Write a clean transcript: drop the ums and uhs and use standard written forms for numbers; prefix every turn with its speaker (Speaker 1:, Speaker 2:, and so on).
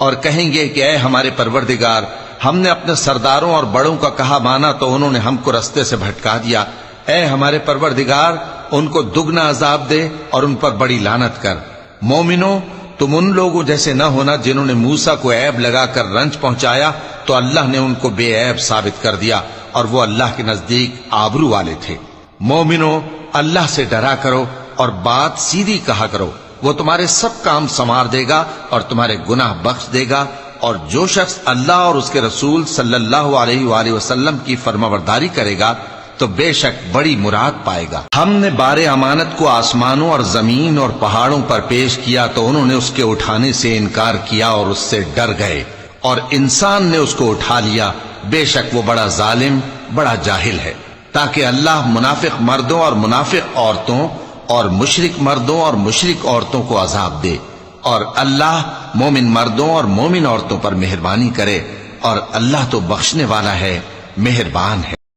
Speaker 1: اور کہیں گے کہ اے ہمارے پروردگار، ہم نے اپنے سرداروں اور بڑوں کا کہا مانا تو انہوں نے ہم کو رستے سے بھٹکا دیا۔ اے ہمارے پروردگار، ان کو دگنا عذاب دے اور ان پر بڑی لعنت کر۔ مومنو، تم ان لوگوں جیسے نہ ہونا جنہوں نے موسیٰ کو عیب لگا کر رنج پہنچایا تو اللہ نے ان کو بے عیب ثابت کر دیا اور وہ اللہ کے نزدیک آبرو والے تھے۔ مومنو، اللہ سے ڈرا کرو اور بات سیدھی کہا کرو، وہ تمہارے سب کام سنوار دے گا اور تمہارے گناہ بخش دے گا، اور جو شخص اللہ اور اس کے رسول صلی اللہ علیہ وآلہ وسلم کی فرمانبرداری کرے گا تو بے شک بڑی مراد پائے گا۔ ہم نے بار امانت کو آسمانوں اور زمین اور پہاڑوں پر پیش کیا تو انہوں نے اس کے اٹھانے سے انکار کیا اور اس سے ڈر گئے، اور انسان نے اس کو اٹھا لیا، بے شک وہ بڑا ظالم، بڑا جاہل ہے۔ تاکہ اللہ منافق مردوں اور منافق عورتوں اور مشرک مردوں اور مشرک عورتوں کو عذاب دے، اور اللہ مومن مردوں اور مومن عورتوں پر مہربانی کرے، اور اللہ تو بخشنے والا ہے، مہربان ہے۔